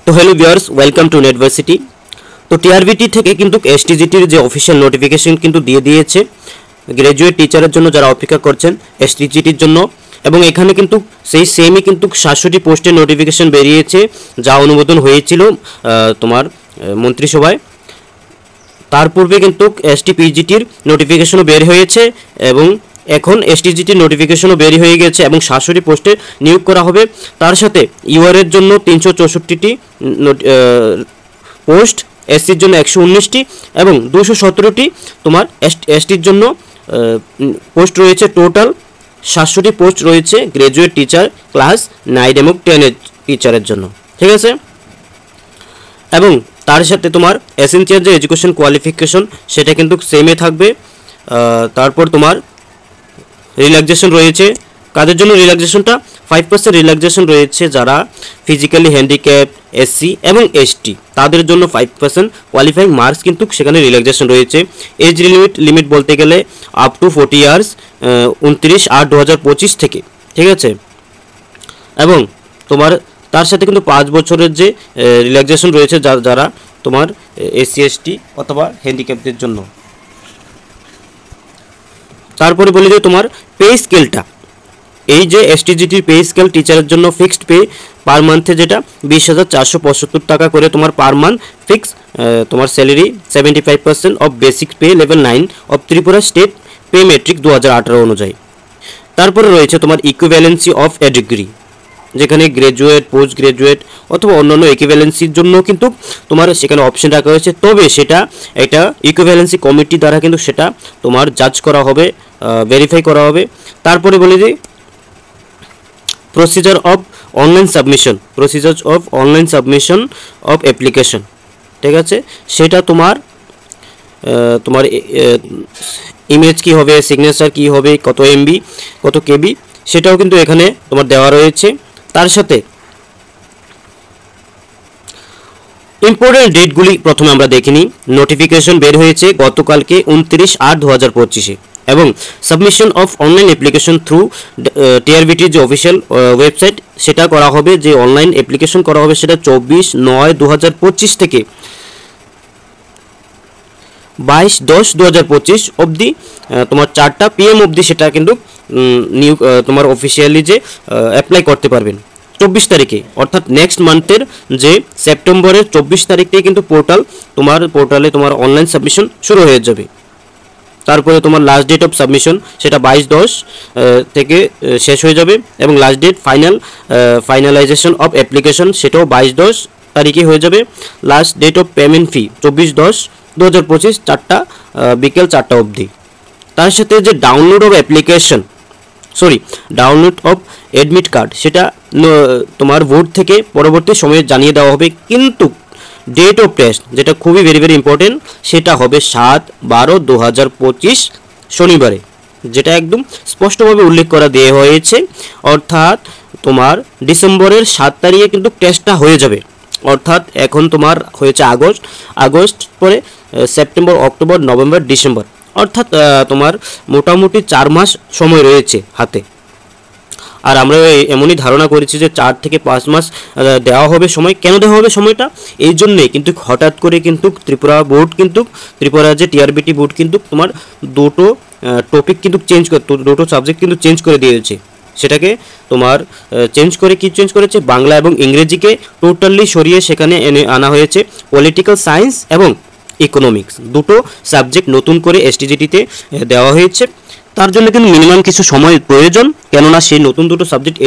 তো hello viewers, welcome to নেটভার্সিটি। তো TRBT থেকে কিন্তু এসটিজিটির যে অফিসিয়াল নোটিফিকেশন কিন্তু দিয়ে দিয়েছে গ্র্যাজুয়েট টিচারের জন্য যারা অপেক্ষা করছেন এসটিজিটির জন্য। এবং এখানে কিন্তু সেই সেমই কিন্তু ৬৭ পোস্টের নোটিফিকেশন বেরিয়েছে, যা অনুমোদন হয়েছিল তোমার মন্ত্রিসভায়। তার পূর্বে কিন্তু এসটিপিজিটির নোটিফিকেশনও বের হয়েছে এবং এখন এসটিজিটির নোটিফিকেশনও বের হয়ে গেছে এবং ৬৭ পোস্টে নিয়োগ করা হবে। তার সাথে ইউআরের জন্য ৩৬৪টি পোস্ট, এসসির জন্য ১১৯টি এবং ২১৭টি তোমার এসটির জন্য পোস্ট রয়েছে। টোটাল ৬৭টি পোস্ট রয়েছে গ্র্যাজুয়েট টিচার ক্লাস 9 এবং 10 টিচারের জন্য, ঠিক আছে। এবং তার সাথে তোমার এসেনশিয়াল যে এডুকেশন কোয়ালিফিকেশন সেটা কিন্তু সেমে থাকবে। তারপর তোমার রিল্যাক্সেশন রয়েছে। কাদের জন্য রিল্যাক্সেশনটা? 5% রিল্যাক্সেশন রয়েছে যারা ফিজিক্যালি হ্যান্ডিক্যাপ, এসসি এবং এসটি, তাদের জন্য 5% কোয়ালিফাইং মার্কস কিন্তু সেখানে রিল্যাক্সেশন রয়েছে। এজ লিমিট বলতে গেলে আপ টু 40 ইয়ার্স, 29/8/2025 থেকে, ঠিক আছে। এবং তোমার তার সাথে কিন্তু 5 বছরের যে রিল্যাক্সেশন রয়েছে যারা তোমার এসসি এসটি অথবা হ্যান্ডিক্যাপদের জন্য। তারপরে বলি যে তোমার পে স্কেলটা, এই যে এসটিজিটির পে স্কেল টিচারের জন্য ফিক্সড পে পার মান্থে যেটা 20,475 টাকা করে তোমার পার মান্থ ফিক্স তোমার salary. 75% of basic pay level 9 of Tripura state pay metric 2018 অনুযায়ী। তারপরে রয়েছে তোমার ইকুইভ্যালেন্সি অফ এ ডিগ্রি, যেখানে গ্র্যাজুয়েট, পোস্ট গ্র্যাজুয়েট অথবা অন্যান্য ইকুইভ্যালেন্সির জন্য কিন্তু তোমার সেখানে অপশন রাখা হয়েছে। তবে সেটা একটা ইকুইভ্যালেন্সি কমিটি দ্বারা কিন্তু সেটা তোমার জাজ করা হবে, ভেরিফাই করা হবে। তারপরে বলি যে procedure of online submission of application, ঠিক আছে। সেটা তোমার ইমেজ কি হবে, সিগনেচার কি হবে, কত এমবি, কত কেবি, সেটাও কিন্তু এখানে তোমার দেওয়া রয়েছে। তার সাথে ইম্পর্টেন্ট ডেটগুলি প্রথমে আমরা দেখে নিই। নোটিফিকেশন বের হয়েছে গতকালকে 29/8/2025 এবং submission of online application through টিআরবিটির যে অফিসিয়াল ওয়েবসাইট সেটা করা হবে, যে অনলাইন অ্যাপ্লিকেশন করা হবে সেটা 24/9/2025 থেকে 22/10/2025 অবধি তোমার 4টা PM অবধি সেটা কিন্তু তোমার অফিসিয়ালি যে অ্যাপ্লাই করতে পারবেন 24 তারিখে, অর্থাৎ নেক্সট মান্থের যে সেপ্টেম্বরের 24 তারিখ থেকে কিন্তু পোর্টালে তোমার অনলাইন সাবমিশন শুরু হয়ে যাবে। তারপরে তোমার লাস্ট ডেট অফ সাবমিশন সেটা 22/10 থেকে শেষ হয়ে যাবে এবং last date finalization of application সেটাও 22/10 তারিখে হয়ে যাবে। Last date of payment fee 24/10/2025 বিকেল 4টা অবধি। তার সাথে যে ডাউনলোড অফ অ্যাডমিট কার্ড সেটা তোমার ভোট থেকে পরবর্তী সময়ে জানিয়ে দেওয়া হবে, কিন্তু ডেট অফ টেস্ট যেটা খুবই ভেরি ইম্পর্টেন্ট সেটা হবে 7/12/2025 শনিবারে, যেটা একদম স্পষ্টভাবে উল্লেখ করা দেওয়া হয়েছে। অর্থাৎ তোমার ডিসেম্বরের 7 তারিখে কিন্তু টেস্টটা হয়ে যাবে। অর্থাৎ এখন তোমার হয়েছে আগস্ট পরে সেপ্টেম্বর, অক্টোবর, নভেম্বর, ডিসেম্বর, অর্থাৎ তোমার মোটামুটি 4 মাস সময় রয়েছে হাতে। আর আমরা এমনই ধারণা করেছি যে 4 থেকে 5 মাস দেওয়া হবে সময়। কেন দেওয়া হবে সময়টা? এই জন্যেই কিন্তু হঠাৎ করে কিন্তু ত্রিপুরা যে টিআরবিটি বোর্ড কিন্তু তোমার দুটো টপিক কিন্তু দুটো সাবজেক্ট কিন্তু চেঞ্জ করে দিয়েছে। সেটাকে তোমার চেঞ্জ করেছে বাংলা এবং ইংরেজিকে টোটালি সরিয়ে সেখানে আনা হয়েছে পলিটিক্যাল সায়েন্স এবং ইকোনমিক্স, দুটো সাবজেক্ট নতুন করে এসটিজিটিতে দেওয়া হয়েছে। তার জন্য কিন্তু মিনিমাম কিছু সময় প্রয়োজন, কেননা সেই নতুন দুটো সাবজেক্ট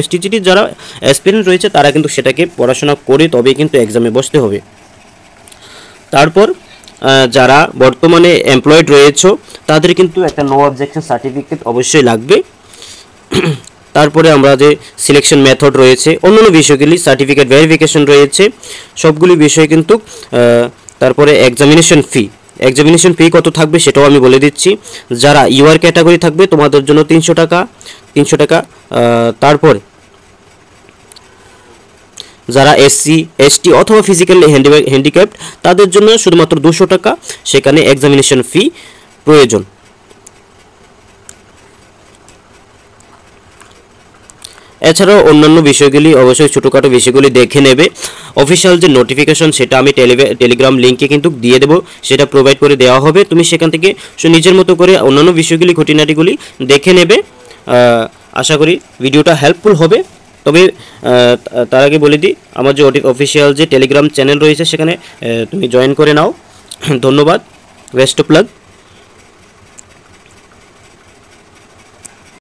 এসটিজিটি যারা অ্যাসপিরেন্ট রয়েছে তারা কিন্তু সেটাকে পড়াশোনা করে তবে কিন্তু এক্সামে বসতে হবে। তারপর যারা বর্তমানে এমপ্লয়েড রয়েছে তাদের কিন্তু একটা নো অবজেকশন সার্টিফিকেট অবশ্যই লাগবে। তারপরে আমরা যে সিলেকশন মেথড রয়েছে, অন্যান্য বিষয়গুলি, সার্টিফিকেট ভেরিফিকেশন রয়েছে, সবগুলি বিষয় কিন্তু। তারপরে এক্সামিনেশন ফি কত থাকবে সেটাও আমি বলে দিচ্ছি। যারা ইউআর ক্যাটাগরি থাকবে তোমাদের জন্য 300 টাকা। তারপরে যারা এসসি এসটি অথবা ফিজিক্যালি হ্যান্ডিক্যাপড তাদের জন্য শুধুমাত্র 200 টাকা সেখানে এক্সামিনেশন ফি প্রয়োজন। এছাড়াও অন্যান্য বিষয়গুলি অবশ্যই ছোটোখাটো বিষয়গুলি দেখে নেবে। অফিসিয়াল যে নোটিফিকেশন সেটা আমি টেলিগ্রাম লিঙ্কে কিন্তু দিয়ে দেবো, সেটা প্রোভাইড করে দেওয়া হবে। তুমি সেখান থেকে নিজের মতো করে অন্যান্য বিষয়গুলি খুঁটিনাটিগুলি দেখে নেবে। আশা করি ভিডিওটা হেল্পফুল হবে। তবে তার আগে বলে দিই, আমার যে অফিসিয়াল যে টেলিগ্রাম চ্যানেল রয়েছে সেখানে তুমি জয়েন করে নাও। ধন্যবাদ, বেস্ট অফ লাক।